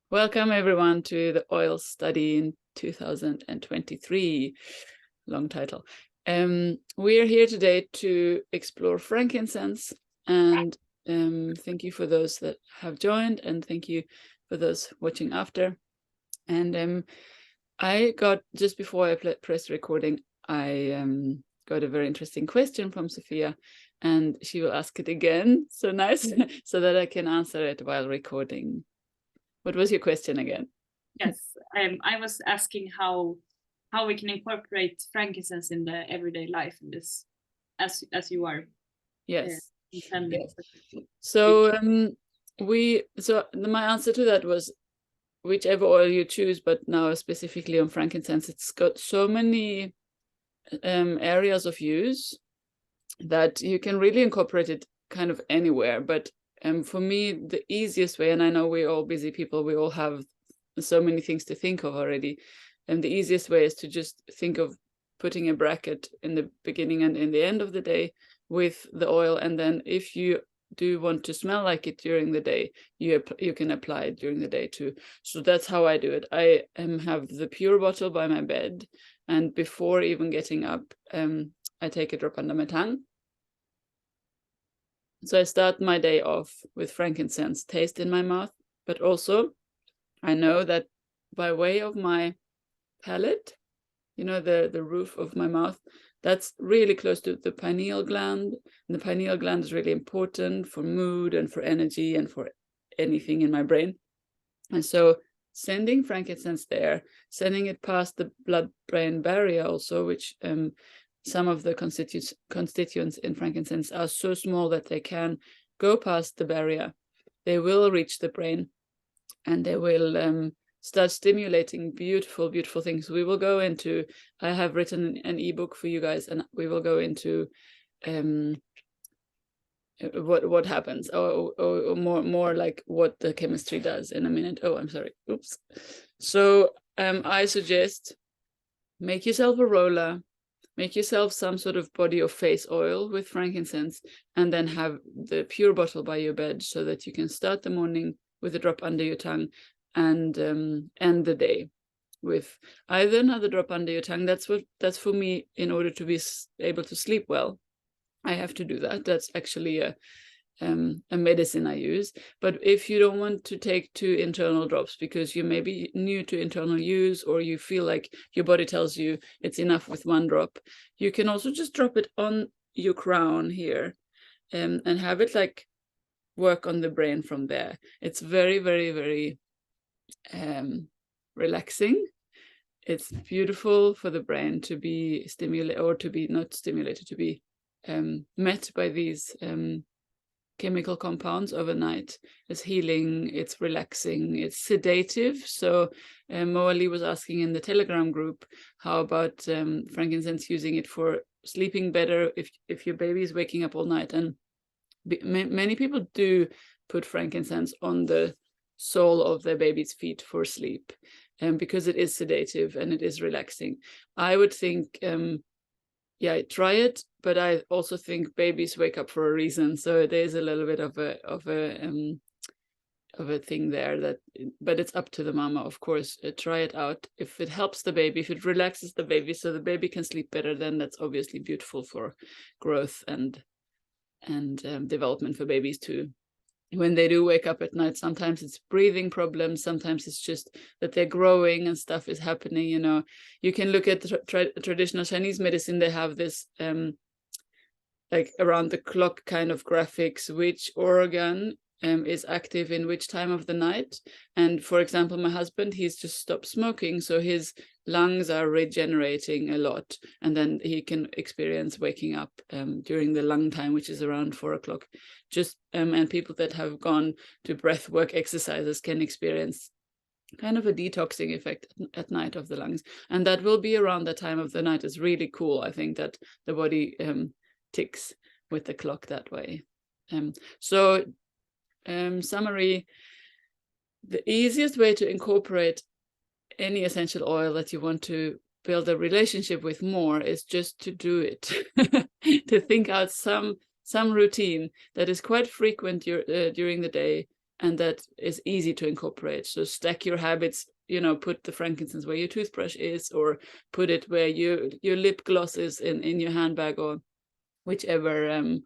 Welcome everyone to the oil study in 2023, long title. We're here today to explore frankincense, and thank you for those that have joined, and thank you for those watching after. And I got, just before I pressed recording, I got a very interesting question from Sophia, and she will ask it again, so nice, so that I can answer it while recording. What was your question again? Yes, I was asking how we can incorporate frankincense in the everyday life in this, as you are Yes. intending. Yes. So my answer to that was whichever oil you choose, but now specifically on frankincense, it's got so many areas of use that you can really incorporate it kind of anywhere. But for me, the easiest way, and I know we're all busy people, we all have so many things to think of already, and the easiest way is to just think of putting a bracket in the beginning and in the end of the day with the oil, and then if you do want to smell like it during the day, you can apply it during the day too. So that's how I do it. I have the pure bottle by my bed, and before even getting up, I take a drop under my tongue. So I start my day off with frankincense taste in my mouth, but also I know that by way of my palate, you know, the roof of my mouth, that's really close to the pineal gland. And the pineal gland is really important for mood and for energy and for anything in my brain. And so sending frankincense there, sending it past the blood-brain barrier also, which some of the constituents in frankincense are so small that they can go past the barrier. They will reach the brain, and they will start stimulating beautiful, beautiful things. We will go into, I have written an ebook for you guys, and we will go into what happens, or more like what the chemistry does in a minute. Oh, I'm sorry. Oops. So I suggest make yourself a roller, make yourself some sort of body or face oil with frankincense, and then have the pure bottle by your bed so that you can start the morning with a drop under your tongue and end the day with either another drop under your tongue. That's for me, in order to be able to sleep well. I have to do that. That's actually a medicine I use. But if you don't want to take 2 internal drops because you may be new to internal use, or you feel like your body tells you it's enough with 1 drop, you can also just drop it on your crown here, and have it like work on the brain from there. It's very, very, very relaxing. It's beautiful for the brain to be stimulated, or to be not stimulated, to be met by these chemical compounds overnight. It's healing, it's relaxing, it's sedative. So Moali was asking in the Telegram group, how about frankincense, using it for sleeping better if your baby is waking up all night. And many people do put frankincense on the sole of their baby's feet for sleep, because it is sedative and it is relaxing. I would think yeah, try it, but I also think babies wake up for a reason, so there's a little bit of a thing there, that, but it's up to the mama, of course. Try it out. If it helps the baby, if it relaxes the baby so the baby can sleep better, then that's obviously beautiful for growth and development for babies too. When they do wake up at night, sometimes it's breathing problems, sometimes it's just that they're growing and stuff is happening. You know, you can look at the traditional Chinese medicine. They have this like around the clock kind of graphics, which organ is active in which time of the night. And for example, my husband, he's just stopped smoking, so his lungs are regenerating a lot, and then he can experience waking up during the lung time, which is around 4 o'clock. Just and people that have gone to breath work exercises can experience kind of a detoxing effect at night of the lungs, and that will be around the time of the night. Is really cool. I think that the body ticks with the clock that way. Summary: the easiest way to incorporate any essential oil that you want to build a relationship with more is just to do it. To think out some routine that is quite frequent during the day, and that is easy to incorporate. So stack your habits, put the frankincense where your toothbrush is, or put it where your lip gloss is in your handbag, or whichever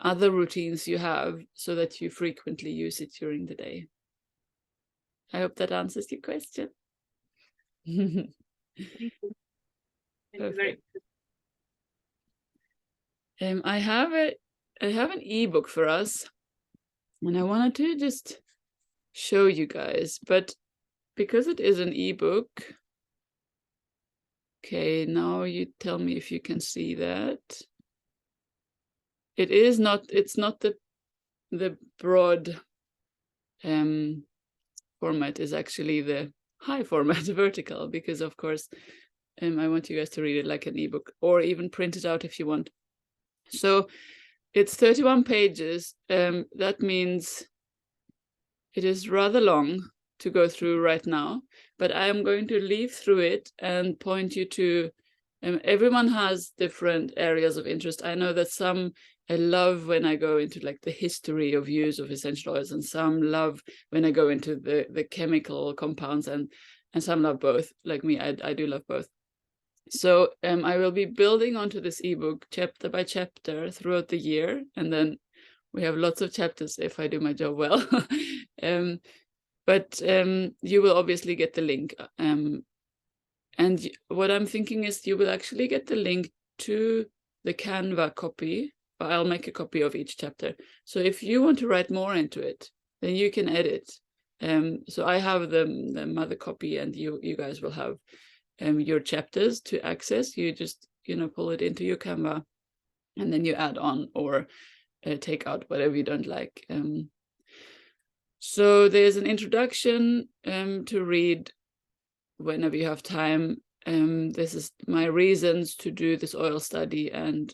other routines you have, so that you frequently use it during the day. I hope that answers your question. Thank you. Thank you very much. I have an ebook for us, and I wanted to just show you guys, but because it is an ebook, okay, now you tell me if you can see that. It's not the broad format, is actually the high format, vertical, because of course I want you guys to read it like an ebook, or even print it out if you want. So it's 31 pages. That means it is rather long to go through right now, but I am going to leaf through it and point you to, everyone has different areas of interest. I know that some I love when I go into like the history of use of essential oils, and some love when I go into the chemical compounds, and some love both. Like me, I do love both. So I will be building onto this ebook chapter by chapter throughout the year, and then we have lots of chapters if I do my job well. But you will obviously get the link. And what I'm thinking is you will actually get the link to the Canva copy. I'll make a copy of each chapter. So if you want to write more into it, then you can edit. So I have the mother copy, and you guys will have your chapters to access. You just pull it into your Canva, and then you add on or take out whatever you don't like. So there's an introduction to read whenever you have time. This is my reasons to do this oil study, and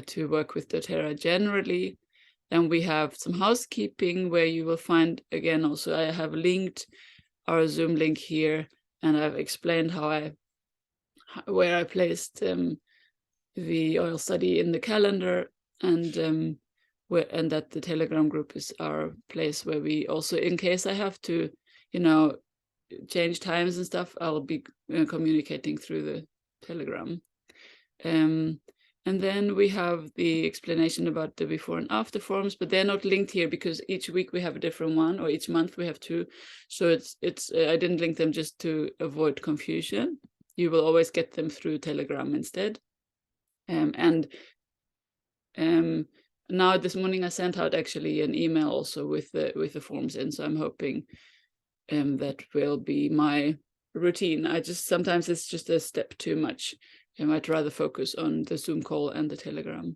to work with doTERRA generally. Then we have some housekeeping, where you will find, again, also I have linked our Zoom link here, and I've explained where I placed the oil study in the calendar, and that the Telegram group is our place where we also, in case I have to, change times and stuff, I'll be communicating through the Telegram. And then we have the explanation about the before and after forms, but they're not linked here because each week we have a different one, or each month we have two. So it's I didn't link them just to avoid confusion. You will always get them through Telegram instead. Now this morning I sent out actually an email also with the forms in, so I'm hoping that will be my routine. Sometimes it's just a step too much. I'd rather focus on the Zoom call and the Telegram.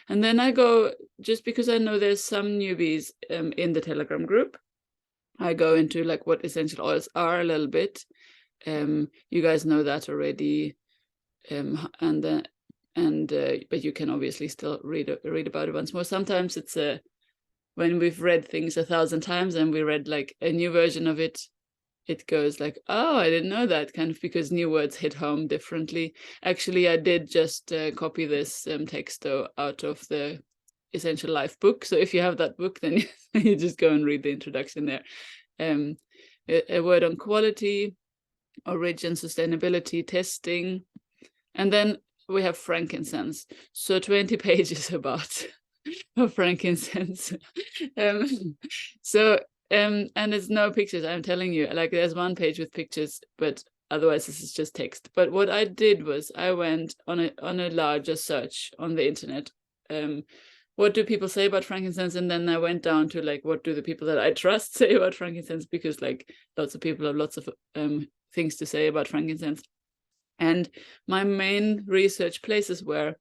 And then I go, just because I know there's some newbies in the Telegram group, I go into like what essential oils are a little bit. You guys know that already. But you can obviously still read about it once more. Sometimes it's when we've read things 1,000 times and we read like a new version of it, it goes like, oh, I didn't know that, kind of, because new words hit home differently. Actually, I did just copy this text out of the Essential Life book. So if you have that book, then you just go and read the introduction there. A word on quality, origin, sustainability, testing. And then we have frankincense. So 20 pages about frankincense. And there's no pictures, I'm telling you. Like there's one page with pictures, but otherwise this is just text. But what I did was I went on a larger search on the internet. What do people say about frankincense? And then I went down to like, what do the people that I trust say about frankincense? Because like lots of people have lots of things to say about frankincense. And my main research places were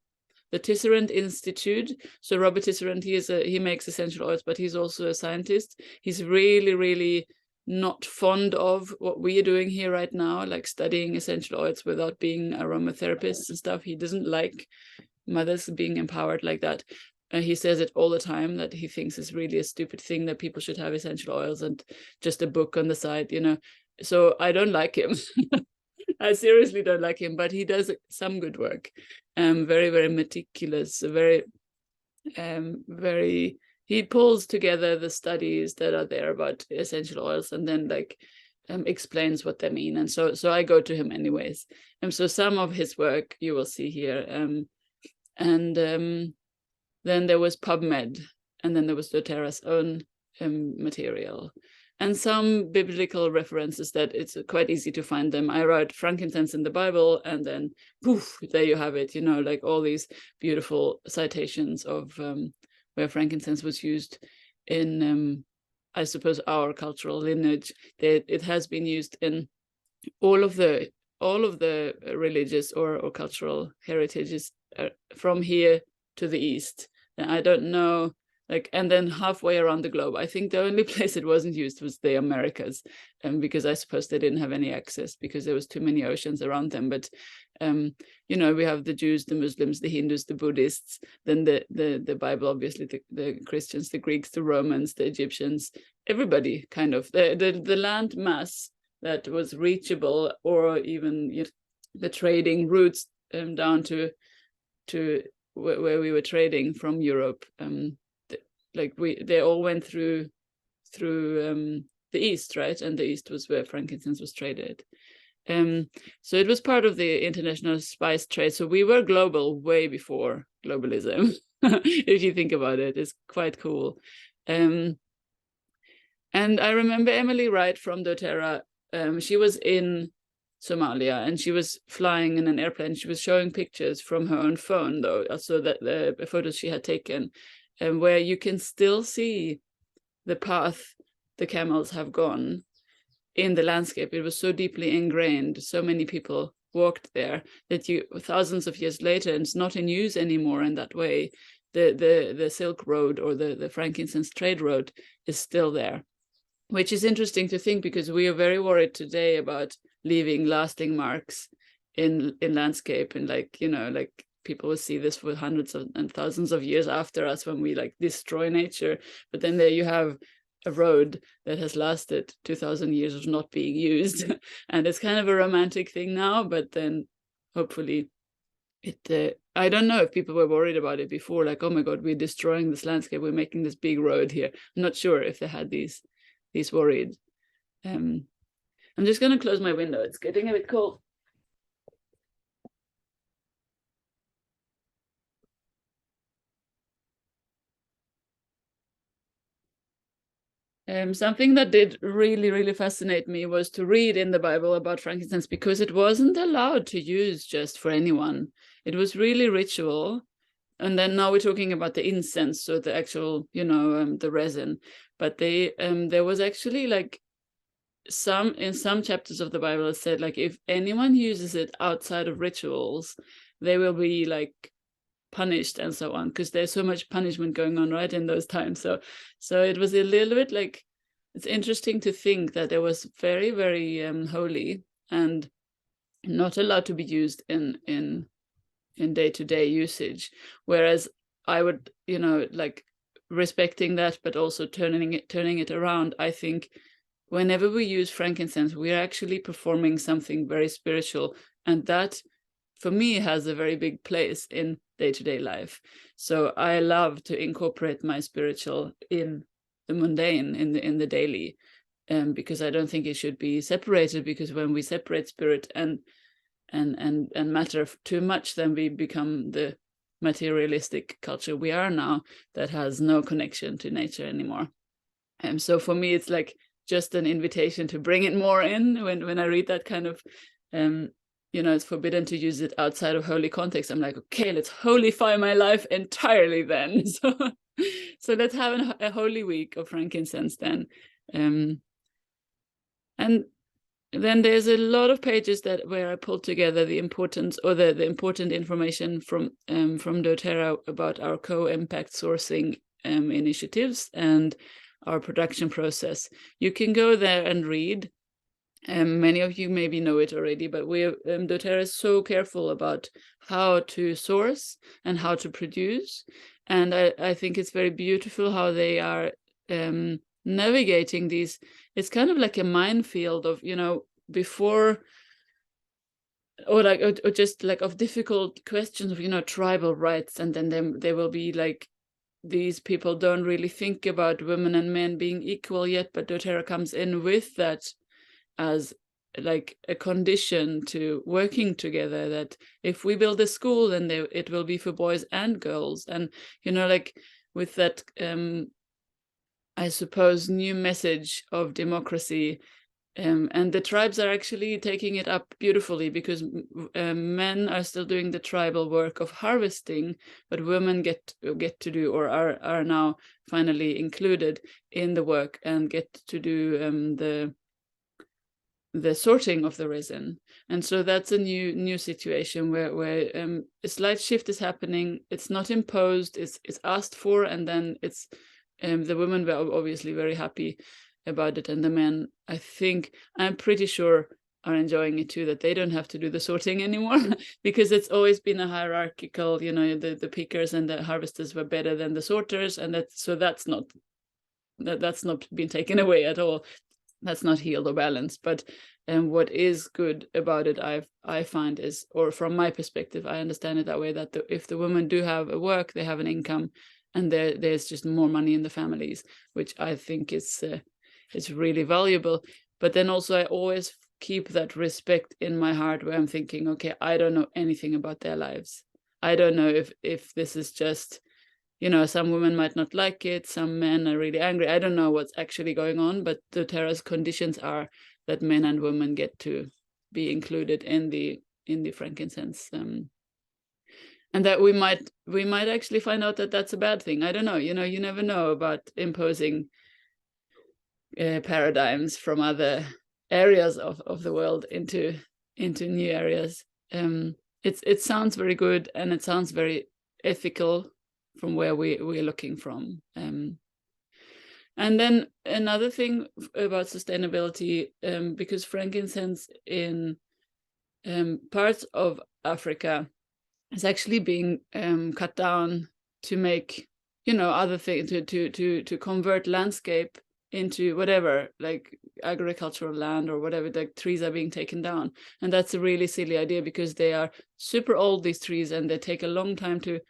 the Tisserand Institute. So Robert Tisserand, he makes essential oils, but he's also a scientist. He's really, really not fond of what we are doing here right now, like studying essential oils without being aromatherapists and stuff. He doesn't like mothers being empowered like that. He says it all the time, that he thinks it's really a stupid thing that people should have essential oils and just a book on the side, So I don't like him. I seriously don't like him, but he does some good work. Very, very meticulous, very he pulls together the studies that are there about essential oils, and then like explains what they mean. And so I go to him anyways. And so some of his work you will see here. And then there was PubMed, and then there was doTERRA's own material, and some biblical references that it's quite easy to find them. I wrote frankincense in the Bible, and then poof, there you have it, you know, like all these beautiful citations of where frankincense was used in, I suppose, our cultural lineage. It has been used in all of the religious or cultural heritages from here to the east. And I don't know, like, and then halfway around the globe. I think the only place it wasn't used was the Americas, because I suppose they didn't have any access because there was too many oceans around them. But you know, we have the Jews, the Muslims, the Hindus, the Buddhists, then the Bible, obviously, the Christians, the Greeks, the Romans, the Egyptians, everybody kind of, the land mass that was reachable, or even, you know, the trading routes down to where we were trading from Europe. They all went through the east, right? And the east was where frankincense was traded. So it was part of the international spice trade. So we were global way before globalism. If you think about it, it's quite cool. And I remember Emily Wright from doTERRA. She was in Somalia, and she was flying in an airplane. She was showing pictures from her own phone, though, so that the photos she had taken, and where you can still see the path the camels have gone in the landscape. It was so deeply ingrained. So many people walked there that thousands of years later, and it's not in use anymore in that way. The Silk Road, or the frankincense trade road, is still there, which is interesting to think, because we are very worried today about leaving lasting marks in landscape, and like, you know, like people will see this for hundreds and thousands of years after us when we like destroy nature. But then there you have a road that has lasted 2,000 years of not being used. And it's kind of a romantic thing now, but then hopefully I don't know if people were worried about it before, like, oh my God, we're destroying this landscape, we're making this big road here. I'm not sure if they had these worried. I'm just going to close my window. It's getting a bit cold. Something that did really, really fascinate me was to read in the Bible about frankincense, because it wasn't allowed to use just for anyone. It was really ritual. And then now we're talking about the incense, so the actual, you know, the resin. But there was actually like in some chapters of the Bible, it said like, if anyone uses it outside of rituals, they will be like punished and so on, because there's so much punishment going on right in those times. So it was a little bit like, it's interesting to think that it was very, very holy and not allowed to be used in day-to-day usage, whereas I would, you know, like respecting that, but also turning it around. I think whenever we use frankincense, we're actually performing something very spiritual, and that for me has a very big place in day-to-day life. So I love to incorporate my spiritual in the mundane, in the daily, because I don't think it should be separated, because when we separate spirit and matter too much, then we become the materialistic culture we are now, that has no connection to nature anymore. And so for me, it's like just an invitation to bring it more in. When I read that kind of you know, it's forbidden to use it outside of holy context, I'm like, okay, let's holify my life entirely then. So let's have a holy week of frankincense then. And then there's a lot of pages where I pulled together the importance, or the important information from doTERRA about our co-impact sourcing initiatives and our production process. You can go there and read. Many of you maybe know it already, but doTERRA is so careful about how to source and how to produce. And I think it's very beautiful how they are navigating these. It's kind of like a minefield of, you know, before, or just like of difficult questions of, you know, tribal rights, and then there will be like these people don't really think about women and men being equal yet, but doTERRA comes in with that as like a condition to working together, that if we build a school, then it will be for boys and girls. And like with that I suppose new message of democracy, and the tribes are actually taking it up beautifully, because men are still doing the tribal work of harvesting, but women get to do, or are now finally included in the work and get to do the sorting of the resin. And so that's a new situation where a slight shift is happening. It's not imposed, it's asked for, and then it's the women were obviously very happy about it, and the men, I'm pretty sure, are enjoying it too, that they don't have to do the sorting anymore because it's always been a hierarchical, the pickers and the harvesters were better than the sorters, and that's not been taken away at all. That's not healed or balanced. But what is good about it, I find is, or from my perspective, I understand it that way, that if the women do have a work, they have an income, and there's just more money in the families, which I think is really valuable. But then also I always keep that respect in my heart, where I'm thinking, okay, I don't know anything about their lives. I don't know if this is just, some women might not like it, some men are really angry. I don't know what's actually going on, but doTERRA's conditions are that men and women get to be included in the frankincense, and that we might actually find out that that's a bad thing. I don't know. You never know about imposing paradigms from other areas of the world into new areas. It sounds very good, and it sounds very ethical from where we're looking from. And then another thing about sustainability, because frankincense in parts of Africa is actually being cut down to make, other things, to convert landscape into whatever, like agricultural land or whatever. Like trees are being taken down, and that's a really silly idea, because they are super old, these trees, and they take a long time to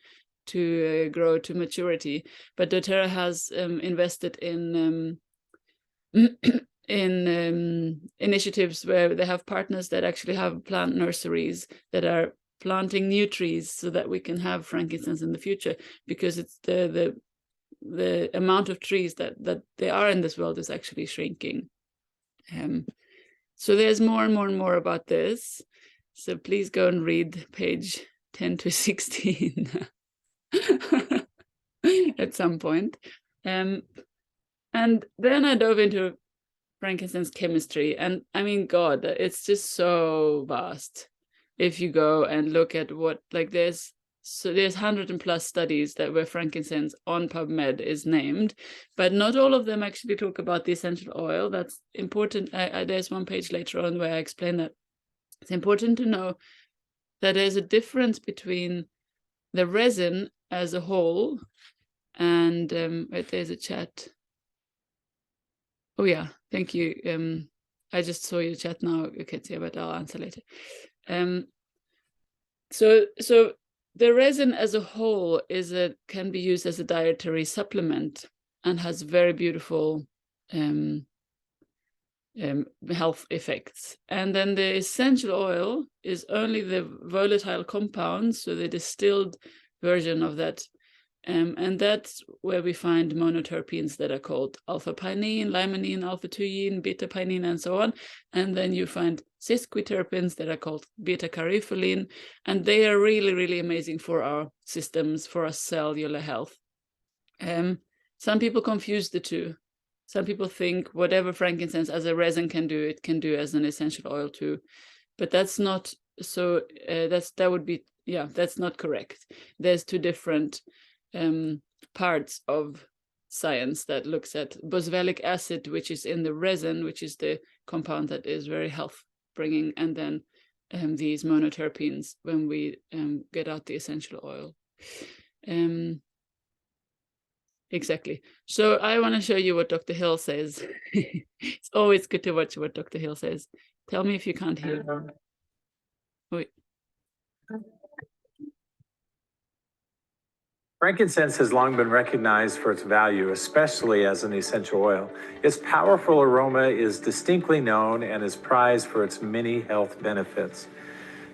grow to maturity. But doTERRA has invested in initiatives where they have partners that actually have plant nurseries that are planting new trees, so that we can have frankincense in the future, because it's the amount of trees that there are in this world is actually shrinking. So there's more and more and more about this. So please go and read page 10 to 16 at some point. And then I dove into frankincense chemistry, and I mean, God, it's just so vast. If you go and look at what, like, there's 100+ studies that where frankincense on PubMed is named, but not all of them actually talk about the essential oil. That's important. There's one page later on where I explain that it's important to know that there's a difference between the resin as a whole, and wait, there's a chat. Oh yeah, thank you. I just saw your chat now, Katia, but I'll answer later. So the resin as a whole can be used as a dietary supplement and has very beautiful health effects. And then the essential oil is only the volatile compounds, so the distilled version of that. And that's where we find monoterpenes that are called alpha-pinene, limonene, alpha-2-ene, beta-pinene, and so on. And then you find sesquiterpenes that are called beta-caryophyllene, and they are really, really amazing for our systems, for our cellular health. Some people confuse the two. Some people think whatever frankincense as a resin can do, it can do as an essential oil too. But that's not so. That's not correct. There's two different parts of science that looks at boswellic acid, which is in the resin, which is the compound that is very health bringing, and then these monoterpenes when we get out the essential oil. Exactly. So I want to show you what Dr. Hill says. It's always good to watch what Dr. Hill says. Tell me if you can't hear. Wait. Frankincense has long been recognized for its value, especially as an essential oil. Its powerful aroma is distinctly known and is prized for its many health benefits.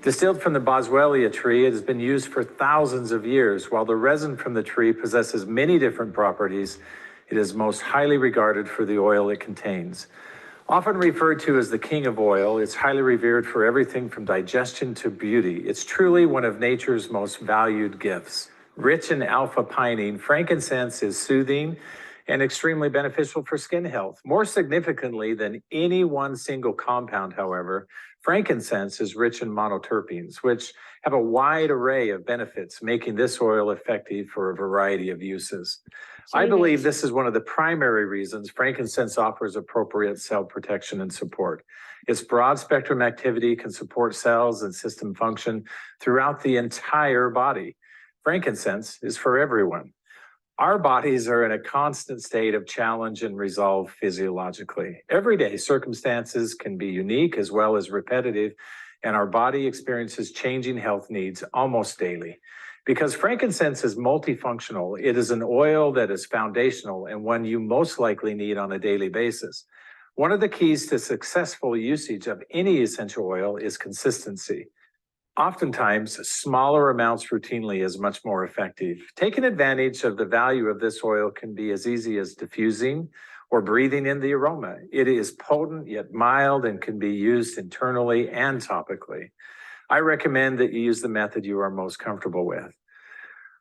Distilled from the boswellia tree, it has been used for thousands of years. While the resin from the tree possesses many different properties, it is most highly regarded for the oil it contains. Often referred to as the king of oil, it's highly revered for everything from digestion to beauty. It's truly one of nature's most valued gifts. Rich in alpha-pinene, frankincense is soothing and extremely beneficial for skin health. More significantly than any one single compound, however, frankincense is rich in monoterpenes, which have a wide array of benefits, making this oil effective for a variety of uses. I believe this is one of the primary reasons frankincense offers appropriate cell protection and support. Its broad spectrum activity can support cells and system function throughout the entire body. Frankincense is for everyone. Our bodies are in a constant state of challenge and resolve physiologically. Everyday circumstances can be unique as well as repetitive, and our body experiences changing health needs almost daily. Because frankincense is multifunctional, it is an oil that is foundational and one you most likely need on a daily basis. One of the keys to successful usage of any essential oil is consistency. Oftentimes, smaller amounts routinely is much more effective. Taking advantage of the value of this oil can be as easy as diffusing or breathing in the aroma. It is potent yet mild and can be used internally and topically. I recommend that you use the method you are most comfortable with.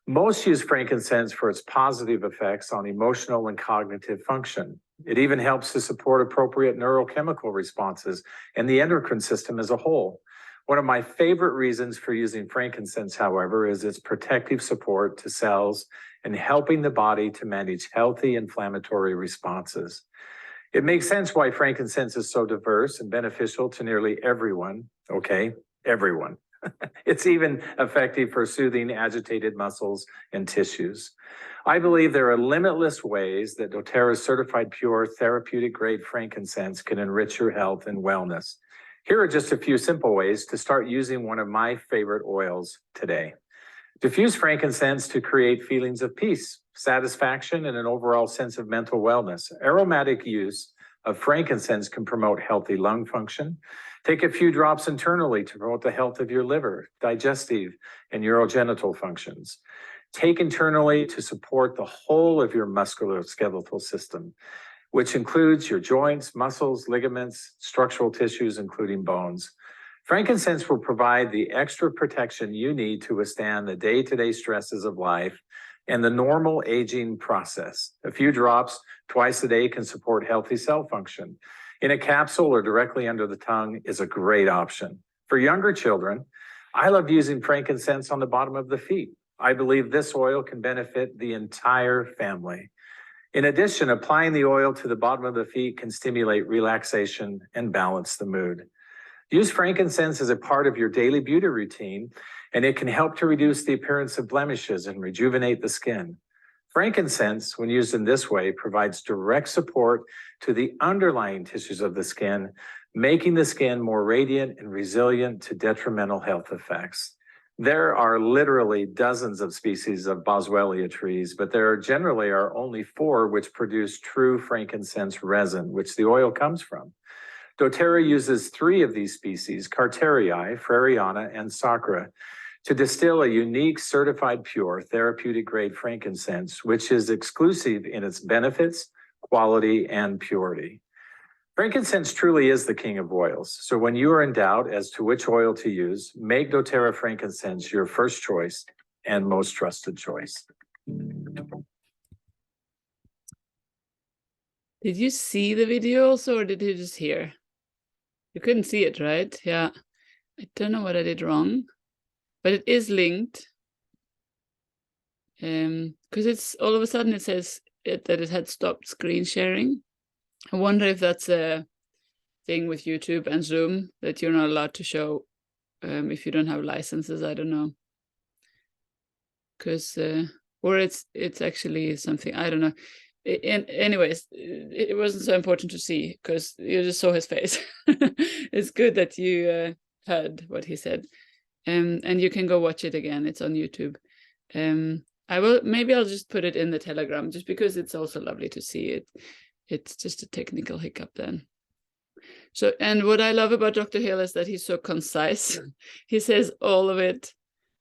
Most use frankincense for its positive effects on emotional and cognitive function. It even helps to support appropriate neurochemical responses and the endocrine system as a whole. One of my favorite reasons for using frankincense, however, is its protective support to cells and helping the body to manage healthy inflammatory responses. It makes sense why frankincense is so diverse and beneficial to nearly everyone. Okay, everyone. It's even effective for soothing agitated muscles and tissues. I believe there are limitless ways that doTERRA's certified pure therapeutic grade frankincense can enrich your health and wellness. Here are just a few simple ways to start using one of my favorite oils today. Diffuse frankincense to create feelings of peace, satisfaction, and an overall sense of mental wellness. Aromatic use of frankincense can promote healthy lung function. Take a few drops internally to promote the health of your liver, digestive, and urogenital functions. Take internally to support the whole of your musculoskeletal system, which includes your joints, muscles, ligaments, structural tissues, including bones. Frankincense will provide the extra protection you need to withstand the day-to-day stresses of life and the normal aging process. A few drops twice a day can support healthy cell function. In a capsule or directly under the tongue is a great option. For younger children, I love using frankincense on the bottom of the feet. I believe this oil can benefit the entire family. In addition, applying the oil to the bottom of the feet can stimulate relaxation and balance the mood. Use frankincense as a part of your daily beauty routine, and it can help to reduce the appearance of blemishes and rejuvenate the skin. Frankincense, when used in this way, provides direct support to the underlying tissues of the skin, making the skin more radiant and resilient to detrimental health effects. There are literally dozens of species of boswellia trees, but there generally are only 4 which produce true frankincense resin, which the oil comes from. doTERRA uses 3 of these species, Carterii, Freriana, and Sacra, to distill a unique certified pure therapeutic grade frankincense, which is exclusive in its benefits, quality, and purity. Frankincense truly is the king of oils. So when you are in doubt as to which oil to use, make doTERRA frankincense your first choice and most trusted choice. Did you see the video also, or did you just hear? You couldn't see it, right? Yeah. I don't know what I did wrong, but it is linked. Because it's all of a sudden it says that it had stopped screen sharing. I wonder if that's a thing with YouTube and Zoom that you're not allowed to show if you don't have licenses. I don't know. Because or it's actually something, I don't know. Anyways, it wasn't so important to see because you just saw his face. It's good that you heard what he said, and you can go watch it again. It's on YouTube. maybe I'll just put it in the Telegram, just because it's also lovely to see it. It's just a technical hiccup then. So, and what I love about Dr. Hill is that he's so concise. He says all of it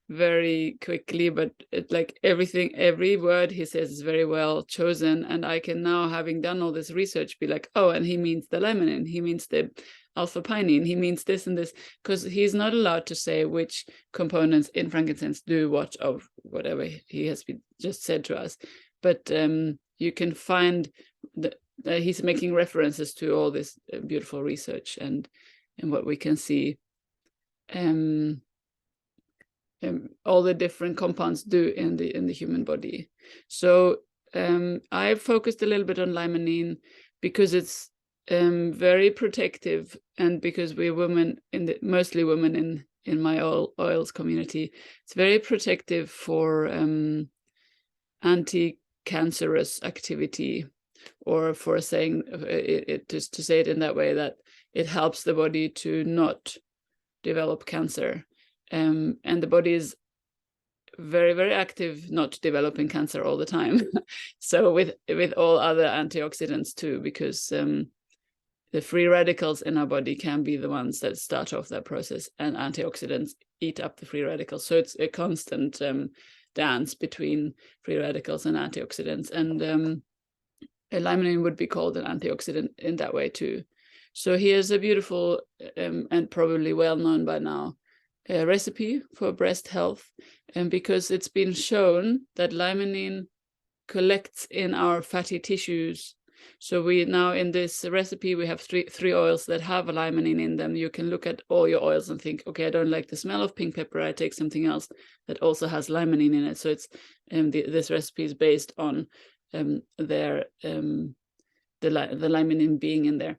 very quickly, but like every word he says is very well chosen. And I can now, having done all this research, be like, oh, and he means the limonene, he means the alpha-pinene, he means this and this, because he's not allowed to say which components in frankincense do what of whatever he has just said to us. But you can find that he's making references to all this beautiful research and what we can see all the different compounds do in the human body. So I focused a little bit on limonene because it's very protective, and because we're women, mostly women in my oils community, it's very protective for anti-cancerous activity, or for saying just to say it in that way, that it helps the body to not develop cancer. And the body is very, very active, not developing cancer all the time. So with all other antioxidants too, because the free radicals in our body can be the ones that start off that process, and antioxidants eat up the free radicals. So it's a constant dance between free radicals and antioxidants. And limonene would be called an antioxidant in that way too. So here's a beautiful and probably well known by now recipe for breast health, and because it's been shown that limonene collects in our fatty tissues. So we now, in this recipe, we have three oils that have a limonene in them. You can look at all your oils and think, okay, I don't like the smell of pink pepper, I take something else that also has limonene in it. So it's this recipe is based on the limonene being in there.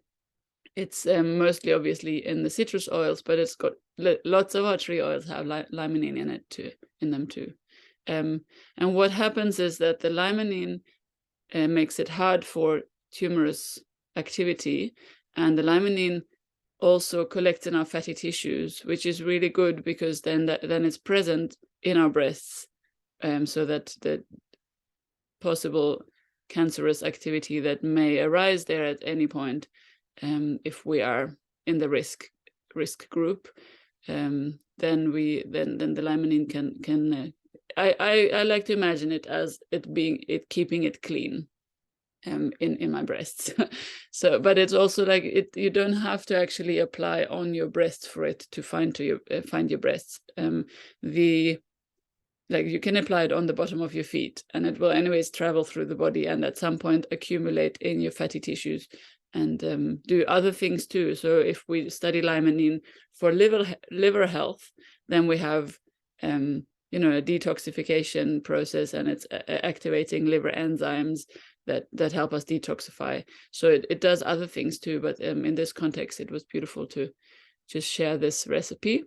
It's mostly obviously in the citrus oils, but it's got lots of our tree oils have limonene in it too, in them too. And what happens is that the limonene makes it hard for tumorous activity, and the limonene also collects in our fatty tissues, which is really good, because then it's present in our breasts, so that the possible cancerous activity that may arise there at any point, if we are in the risk group, then the limonene can I like to imagine it as keeping it clean in my breasts. So, but it's also like you don't have to actually apply on your breasts for it to find your breasts. Like you can apply it on the bottom of your feet, and it will anyways travel through the body and at some point accumulate in your fatty tissues and do other things too. So if we study limonene for liver health, then we have a detoxification process, and it's activating liver enzymes that help us detoxify. So it does other things too, but in this context, it was beautiful to just share this recipe.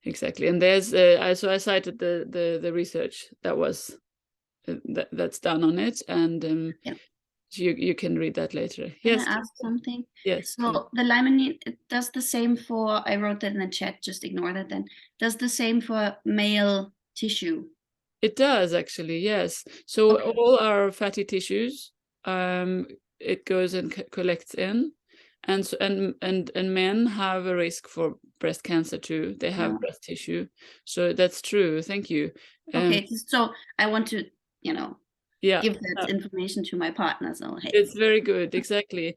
Exactly, and there's I cited the research that was that's done on it, and yeah. You can read that later. Can Yes. I ask something? Yes. So please. The limonene, it does the same for, I wrote that in the chat, just ignore that then. Does the same for male tissue? It does actually, yes. So okay. All our fatty tissues, it goes and collects in, and so, and men have a risk for breast cancer too. They have breast tissue, so that's true. Thank you. Okay, so I want to, give that information to my partner. So hey. It's very good, exactly.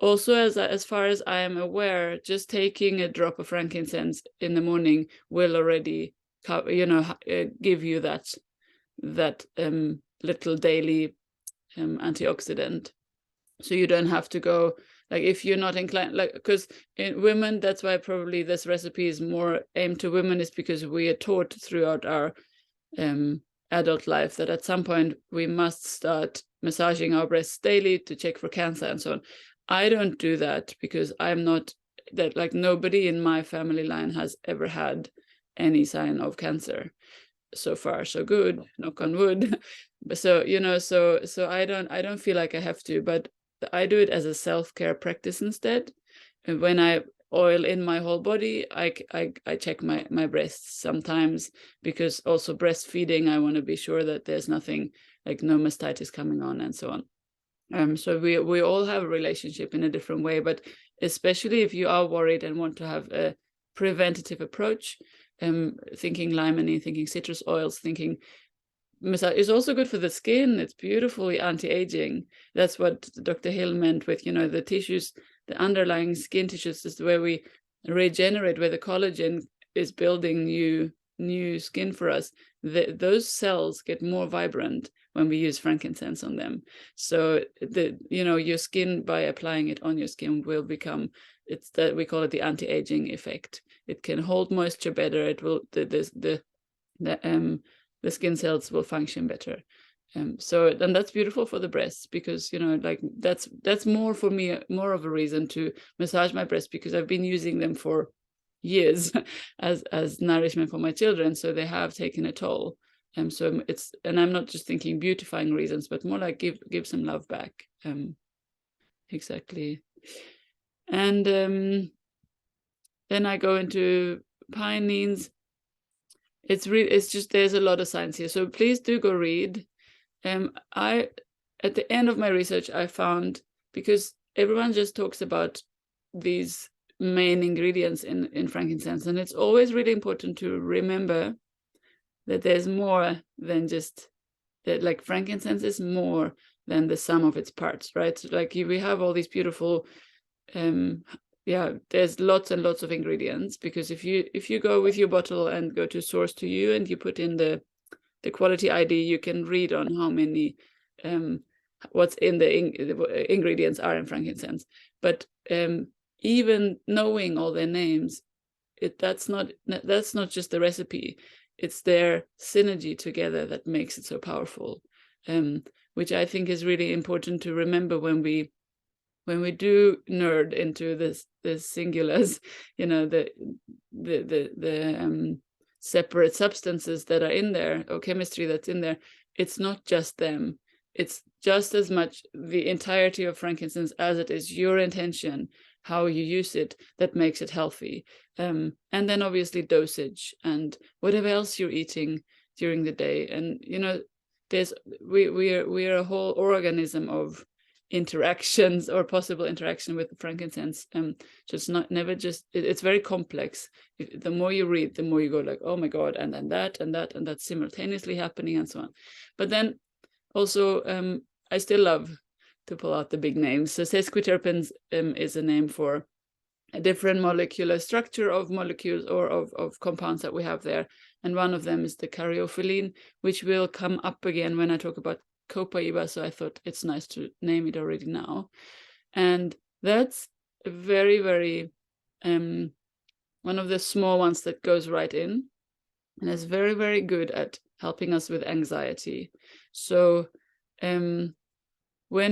Also, as far as I am aware, just taking a drop of frankincense in the morning will already, give you that little daily antioxidant. So you don't have to go, like, if you're not inclined, like, because in women, that's why probably this recipe is more aimed to women, is because we are taught throughout our adult life that at some point we must start massaging our breasts daily to check for cancer and so on. I don't do that because I'm not that, like, nobody in my family line has ever had any sign of cancer. So far, so good, knock on wood. So, so I don't feel like I have to, but I do it as a self-care practice instead. And when I oil in my whole body, I check my breasts sometimes, because also breastfeeding, I want to be sure that there's nothing, like no mastitis coming on and so on. So we all have a relationship in a different way, but especially if you are worried and want to have a preventative approach, thinking limonene, thinking citrus oils, thinking massage is also good for the skin. It's beautifully anti-aging. That's what Dr. Hill meant with, the tissues, the underlying skin tissues is where we regenerate, where the collagen is building new skin for us. Those cells get more vibrant when we use frankincense on them. So your skin, by applying it on your skin, will become, it's that we call it the anti-aging effect. It can hold moisture better. It will the skin cells will function better. So that's beautiful for the breasts, because like that's more for me, more of a reason to massage my breasts, because I've been using them for years as nourishment for my children, so they have taken a toll. So and I'm not just thinking beautifying reasons, but more like give some love back. Exactly. And then I go into pinenes. It's just, there's a lot of science here, so please do go read. At the end of my research, I found, because everyone just talks about these main ingredients in frankincense, and it's always really important to remember that there's more than just that. Like, frankincense is more than the sum of its parts, right? So like we have all these beautiful there's lots and lots of ingredients, because if you go with your bottle and go to Source to You and you put in the quality ID, you can read on how many what's in the ingredients are in frankincense. But even knowing all their names, that's not just the recipe. It's their synergy together that makes it so powerful, which I think is really important to remember when we do nerd into this singulars, the separate substances that are in there, or chemistry that's in there. It's not just them. It's just as much the entirety of frankincense as it is your intention, how you use it, that makes it healthy. And then obviously dosage and whatever else you're eating during the day. And we're a whole organism of interactions, or possible interaction with the frankincense. Just it's very complex. The more you read, the more you go like, oh my god, and then that and that and that's simultaneously happening, and so on. But then also I still love to pull out the big names. So sesquiterpenes is a name for a different molecular structure of molecules or of compounds that we have there, and one of them is the caryophyllene, which will come up again when I talk about copaiba, so I thought it's nice to name it already now. And that's very, very one of the small ones that goes right in, and is very, very good at helping us with anxiety. So when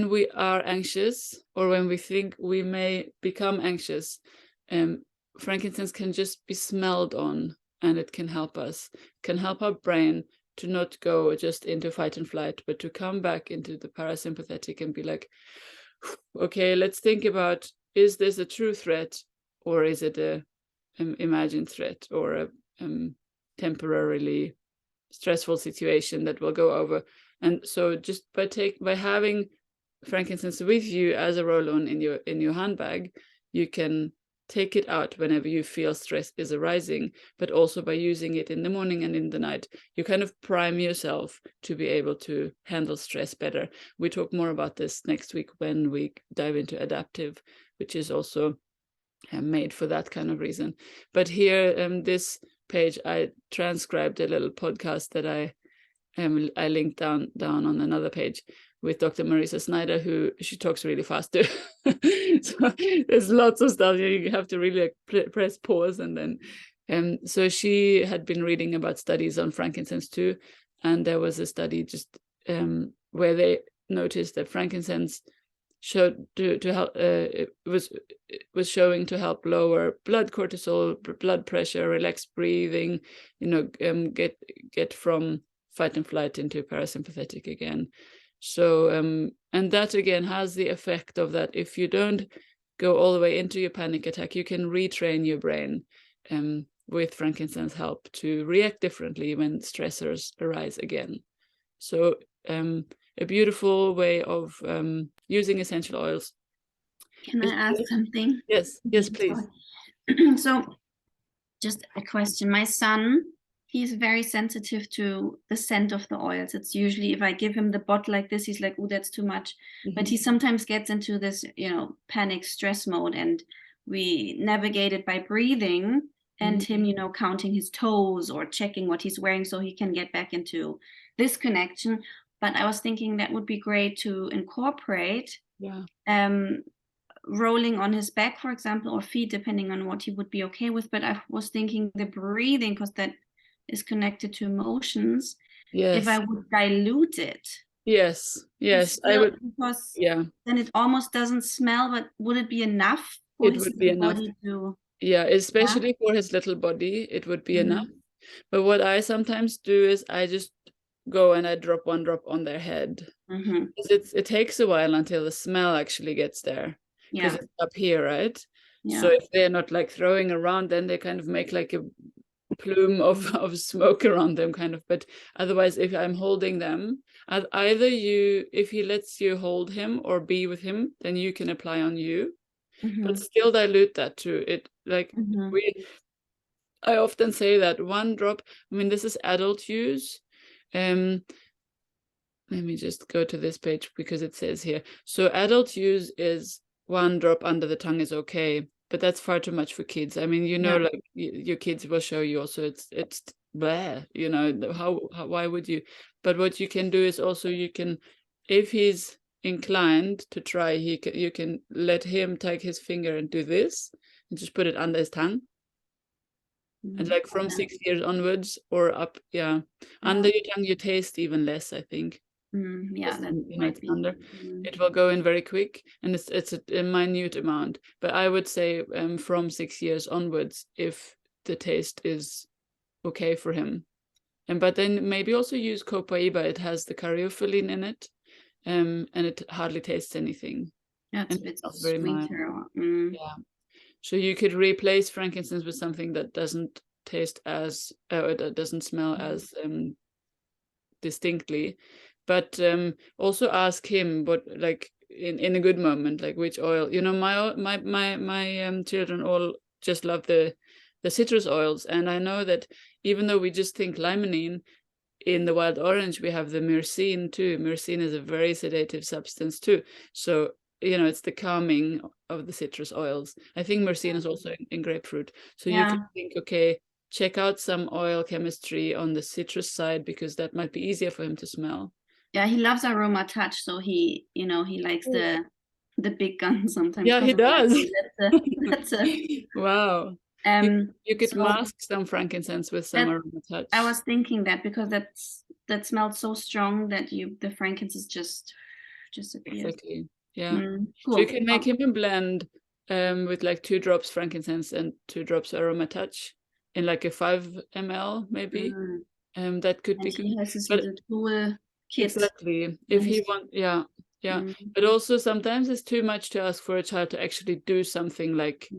we are anxious, or when we think we may become anxious, frankincense can just be smelled on, and it can help us, can help our brain to not go just into fight and flight, but to come back into the parasympathetic and be like, okay, let's think about, is this a true threat, or is it a imagined threat, or a temporarily stressful situation that will go over? And so just by having frankincense with you as a roll-on in your handbag, you can take it out whenever you feel stress is arising, but also by using it in the morning and in the night, you kind of prime yourself to be able to handle stress better. We talk more about this next week when we dive into adaptive, which is also made for that kind of reason. But here, this page, I transcribed a little podcast that I linked down on another page with Dr. Marisa Snyder, who she talks really fast too. So there's lots of stuff. You have to really press pause, and then so she had been reading about studies on frankincense too, and there was a study just where they noticed that frankincense showed to help. It was showing to help lower blood cortisol, blood pressure, relax breathing. Get from fight and flight into parasympathetic again. So and that again has the effect of that if you don't go all the way into your panic attack, you can retrain your brain with frankincense help to react differently when stressors arise again. So a beautiful way of using essential oils. Can I ask something? Yes, yes, please. So just a question. My son, he's very sensitive to the scent of the oils. It's usually, if I give him the bottle like this, he's like, oh, that's too much. But he sometimes gets into this, panic stress mode, and we navigate it by breathing and him, counting his toes or checking what he's wearing so he can get back into this connection. But I was thinking that would be great to incorporate rolling on his back, for example, or feet, depending on what he would be okay with. But I was thinking the breathing, because that is connected to emotions. If I would dilute it. Yes, I would. Because then it almost doesn't smell, but would it be enough for it would be enough to... Yeah, especially for his little body, it would be enough. But what I sometimes do is I just go and I drop one drop on their head. It takes a while until the smell actually gets there, because it's up here, right? So if they're not like throwing around, then they kind of make like a plume of smoke around them, kind of. But otherwise, if I'm holding them, either if he lets you hold him or be with him, then you can apply on you, but still dilute that too. It like I often say that one drop, I mean, this is adult use. Let me just go to this page because it says here. So adult use is one drop under the tongue is okay, but that's far too much for kids. I mean, like your kids will show you also it's blah, why would you? But what you can do is also you can, if he's inclined to try, you can let him take his finger and do this and just put it under his tongue. And like from 6 years onwards or up, under your tongue you taste even less, I think. It's under. It will go in very quick, and it's a minute amount. But I would say from 6 years onwards, if the taste is okay for him, but then maybe also use copaiba. It has the caryophyllene in it, and it hardly tastes anything. Yeah, it's a bit sweeter. So you could replace frankincense with something that doesn't taste as, that doesn't smell as distinctly. But also ask him what, like in a good moment, like which oil. My children all just love the citrus oils, and I know that even though we just think limonene, in the wild orange we have the myrcene too. Myrcene is a very sedative substance too. So it's the calming of the citrus oils. I think myrcene is also in grapefruit. So you can think, okay, check out some oil chemistry on the citrus side, because that might be easier for him to smell. Yeah, he loves Aroma Touch, so he likes the big gun sometimes. Yeah, he does. That's a wow. You could mask some frankincense with some Aroma Touch. I was thinking that, because that smells so strong that the frankincense just appears. Exactly. Yeah. Cool. So you can make him a blend with like 2 drops frankincense and 2 drops Aroma Touch in like a 5 ml maybe. That could be good. He has his little tool kit. Exactly. If he wants, But also sometimes it's too much to ask for a child to actually do something like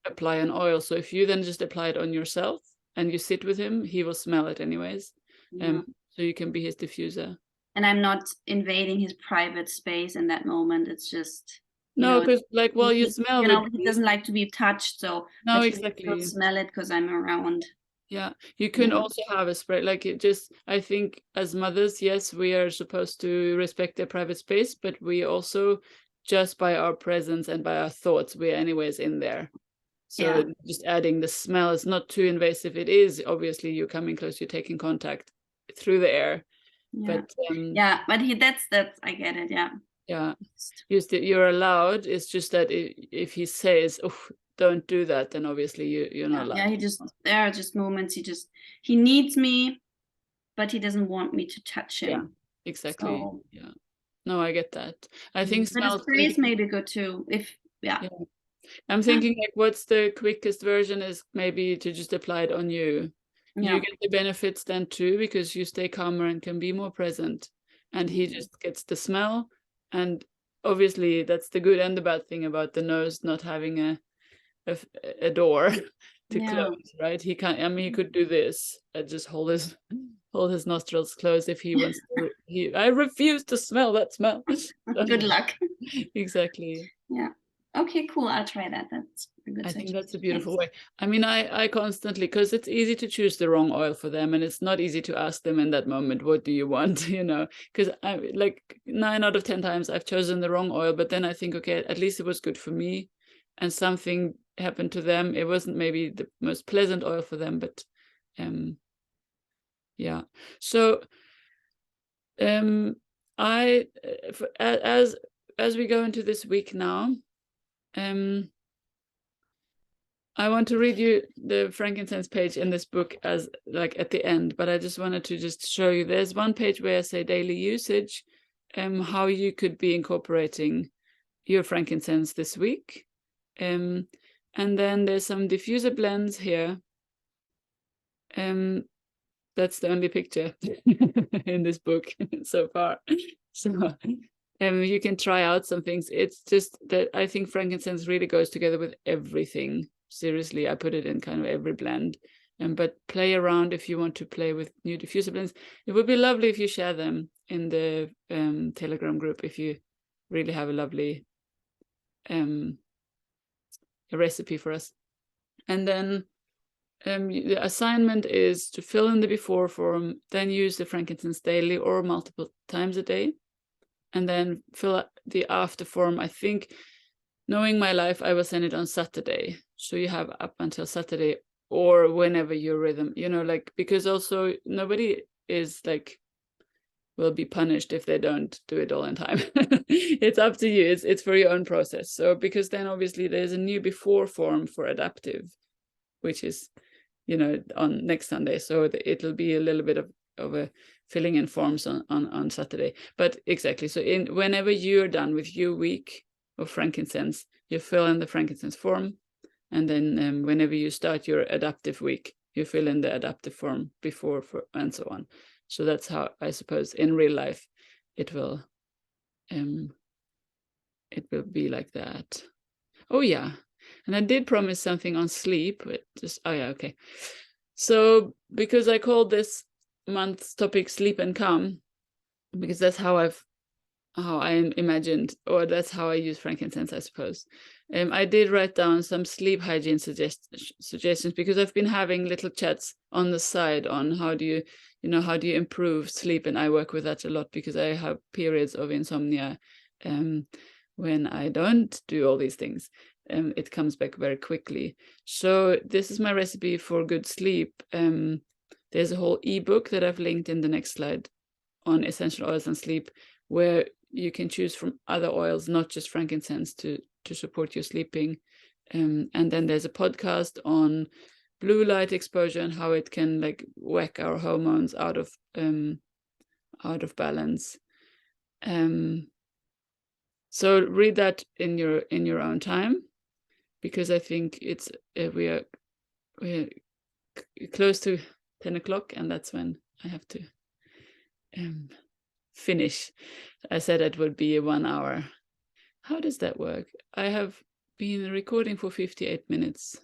apply an oil. So if you then just apply it on yourself and you sit with him, he will smell it anyways. So you can be his diffuser. And I'm not invading his private space in that moment. It's just because you smell. He doesn't like to be touched, so no, exactly. He'll smell it because I'm around. Yeah, you can also have a spray. I think as mothers, yes, we are supposed to respect their private space, but we also, just by our presence and by our thoughts, we're anyways in there. So just adding the smell is not too invasive. It is obviously you're coming close, you're taking contact through the air. But that's I get it. You're allowed. It's just that if he says, "Oh, don't do that," then obviously you're not allowed. There are just moments he needs me, but he doesn't want me to touch him. Yeah, exactly. So, no, I get that. I think but the spray is maybe good too. I'm thinking like, what's the quickest version is maybe to just apply it on you. You get the benefits then too, because you stay calmer and can be more present, and he just gets the smell, and obviously that's the good and the bad thing about the nose not having a door to close, right? He can't, I mean, he could do this and just hold his nostrils closed if he wants to. I refuse to smell that smell. Good luck. Exactly. Yeah. Okay, cool. I'll try that. That's a good I suggestion. think that's a beautiful way. I mean, I constantly, because it's easy to choose the wrong oil for them, and it's not easy to ask them in that moment, what do you want? You know, because I like 9 out of 10 times I've chosen the wrong oil, but then I think, okay, at least it was good for me, and something happened to them. It wasn't maybe the most pleasant oil for them, but yeah. So as we go into this week now, I want to read you the frankincense page in this book as like at the end, but I just wanted to just show you. There's one page where I say daily usage, how you could be incorporating your frankincense this week. And then there's some diffuser blends here. That's the only picture in this book so far. So you can try out some things. It's just that I think frankincense really goes together with everything. Seriously, I put it in kind of every blend. But play around if you want to play with new diffuser blends. It would be lovely if you share them in the Telegram group if you really have a lovely a recipe for us. And then the assignment is to fill in the before form, then use the frankincense daily or multiple times a day, and then fill out the after form. I think, knowing my life, I will send it on Saturday. So you have up until Saturday or whenever your rhythm, you know, like, because also nobody is like, will be punished if they don't do it all in time. It's up to you. It's for your own process. So because then obviously there's a new before form for adaptive, which is, you know, on next Sunday. So it'll be a little bit of a filling in forms on Saturday. But exactly. So whenever you're done with your week of frankincense, you fill in the frankincense form. And then whenever you start your adaptive week, you fill in the adaptive form before and so on. So that's how, I suppose, in real life, it will be like that. Oh yeah. And I did promise something on sleep. Oh yeah, okay. So because I called this month's topic sleep and calm, because that's how I imagined, or that's how I use frankincense, I suppose. I did write down some sleep hygiene suggestions, because I've been having little chats on the side on how do you improve sleep, and I work with that a lot because I have periods of insomnia when I don't do all these things. It comes back very quickly. So this is my recipe for good sleep. There's a whole ebook that I've linked in the next slide on essential oils and sleep, where you can choose from other oils, not just frankincense, to support your sleeping. And then there's a podcast on blue light exposure and how it can like whack our hormones out of balance. So read that in your own time, because I think it's we're close to 10 o'clock, and that's when I have to finish. I said it would be a 1 hour. How does that work? I have been recording for 58 minutes.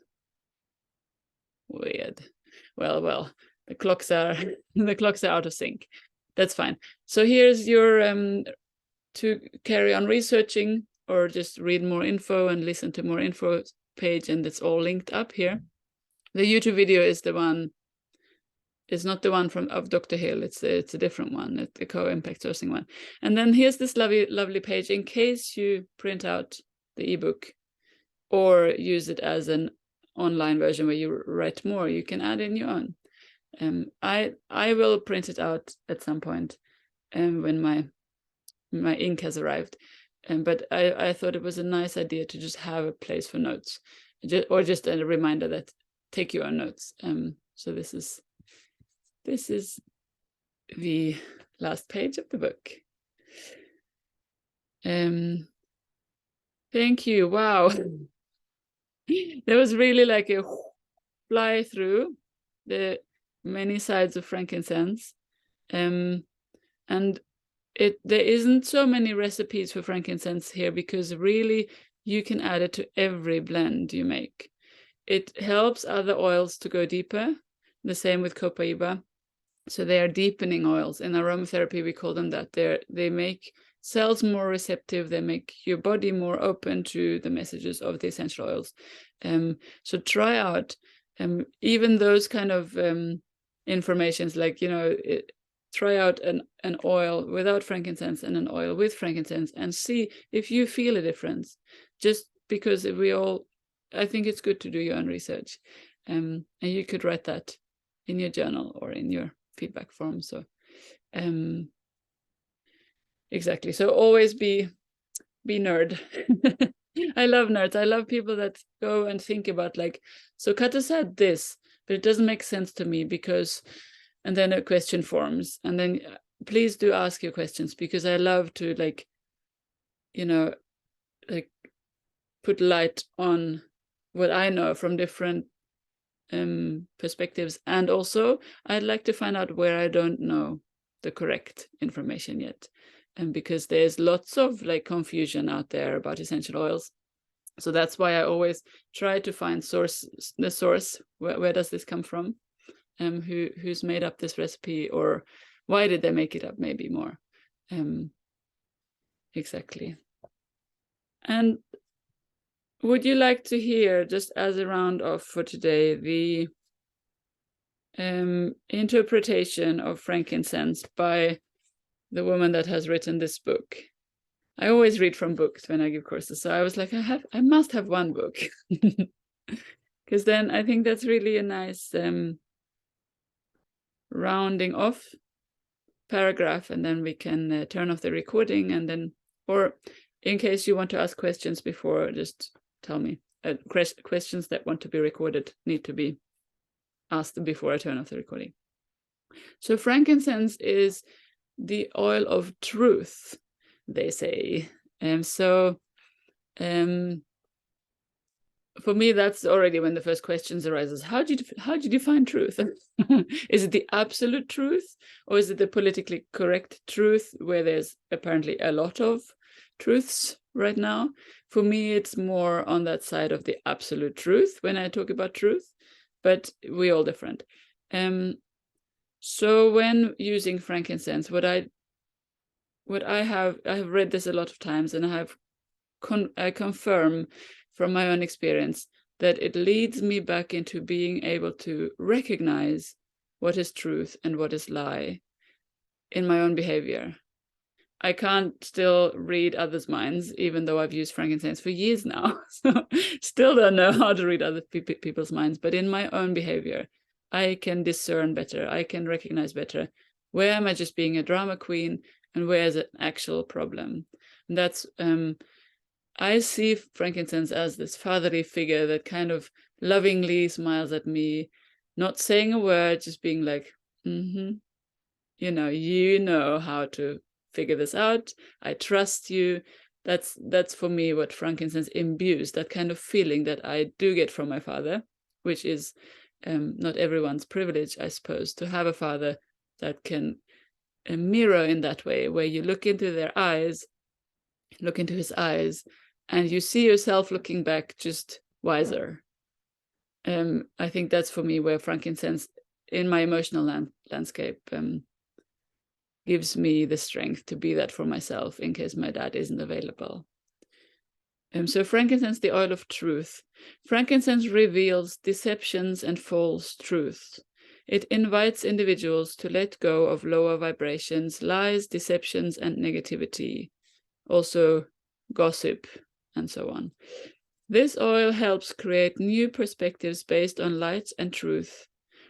Weird. Well, the clocks are out of sync. That's fine. So here's your to carry on researching or just read more info and listen to more info page, and it's all linked up here. The YouTube video is the one. It's not the one of Dr. Hill. It's a different one. It's the co-impact sourcing one. And then here's this lovely page in case you print out the ebook or use it as an online version where you write more. You can add in your own. I will print it out at some point when my ink has arrived. But I thought it was a nice idea to just have a place for notes, or just a reminder that take your own notes. So this is the last page of the book. Thank you. Wow. There was really like a fly through the many sides of frankincense. And there isn't so many recipes for frankincense here, because really you can add it to every blend you make. It helps other oils to go deeper. The same with copaiba. So they are deepening oils. In aromatherapy, we call them that. They make cells more receptive. They make your body more open to the messages of the essential oils. So try out even those kind of informations, like, try out an oil without frankincense and an oil with frankincense, and see if you feel a difference. Just because I think it's good to do your own research. And you could write that in your journal or in your feedback form. So exactly. So always be nerd. I love nerds. I love people that go and think about, like, so Kata said this, but it doesn't make sense to me because, and then a question forms, and then please do ask your questions, because I love to, like, like put light on what I know from different perspectives. And also I'd like to find out where I don't know the correct information yet. And because there's lots of, like, confusion out there about essential oils. So that's why I always try to find the source. Where does this come from? Who's made up this recipe, or why did they make it up, maybe more. Exactly. And would you like to hear, just as a round off for today, the interpretation of frankincense by the woman that has written this book? I always read from books when I give courses, so I was like, I must have one book, because then I think that's really a nice rounding off paragraph, and then we can turn off the recording, and then, or in case you want to ask questions before, just tell me. Questions that want to be recorded need to be asked before I turn off the recording. So frankincense is the oil of truth, they say. So for me, that's already when the first questions arises. How do you define truth? Is it the absolute truth, or is it the politically correct truth, where there's apparently a lot of truths right now? For me, it's more on that side of the absolute truth when I talk about truth, but we're all different. So when using frankincense, I have read this a lot of times, and I confirm from my own experience that it leads me back into being able to recognize what is truth and what is lie in my own behavior. I can't still read others' minds, even though I've used frankincense for years now. So still don't know how to read other people's minds, but in my own behavior, I can discern better. I can recognize better. Where am I just being a drama queen, and where is an actual problem? And that's I see frankincense as this fatherly figure that kind of lovingly smiles at me, not saying a word, just being like, you know how to figure this out. I trust you. That's for me what frankincense imbues, that kind of feeling that I do get from my father, which is not everyone's privilege, I suppose, to have a father that can mirror in that way, where you look into his eyes, and you see yourself looking back just wiser. I think that's for me where frankincense in my emotional landscape gives me the strength to be that for myself in case my dad isn't available. So frankincense, the oil of truth. Frankincense reveals deceptions and false truths. It invites individuals to let go of lower vibrations, lies, deceptions, and negativity. Also gossip, and so on. This oil helps create new perspectives based on light and truth.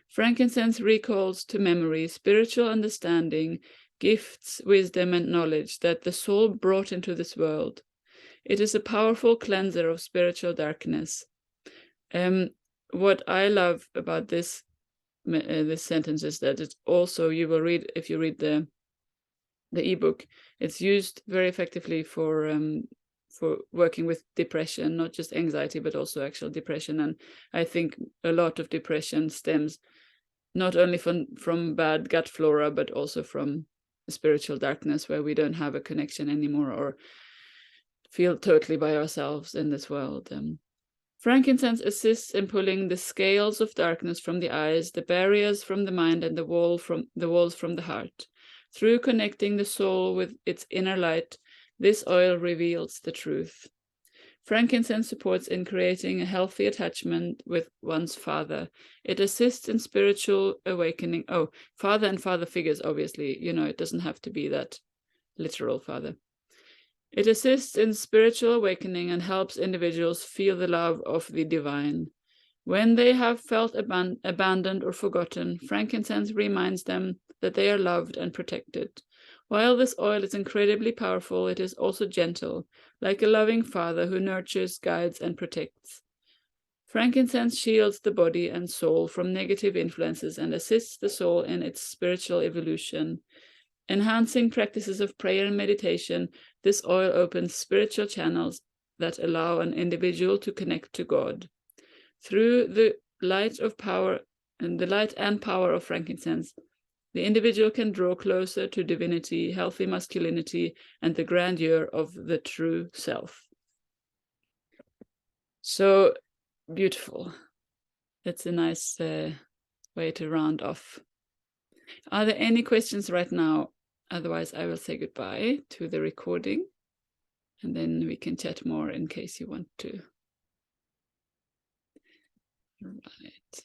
Frankincense recalls to memory spiritual understanding, gifts, wisdom, and knowledge that the soul brought into this world. It is a powerful cleanser of spiritual darkness. What I love about this sentence is that it's also, you will read, if you read the ebook, it's used very effectively for working with depression, not just anxiety, but also actual depression. And I think a lot of depression stems not only from bad gut flora, but also from spiritual darkness where we don't have a connection anymore or feel totally by ourselves in this world. Frankincense assists in pulling the scales of darkness from the eyes, the barriers from the mind, and the walls from the heart. Through connecting the soul with its inner light, this oil reveals the truth. Frankincense supports in creating a healthy attachment with one's father. It assists in spiritual awakening. Oh, father and father figures, obviously. You know, it doesn't have to be that literal father. It assists in spiritual awakening and helps individuals feel the love of the divine. When they have felt abandoned or forgotten, frankincense reminds them that they are loved and protected. While this oil is incredibly powerful, it is also gentle, like a loving father who nurtures, guides, and protects. Frankincense shields the body and soul from negative influences and assists the soul in its spiritual evolution. Enhancing practices of prayer and meditation, this oil opens spiritual channels that allow an individual to connect to God. Through the light of power and the light and power of frankincense, the individual can draw closer to divinity, healthy masculinity, and the grandeur of the true self. So beautiful. That's a nice way to round off. Are there any questions right now? Otherwise, I will say goodbye to the recording, and then we can chat more in case you want to. Right.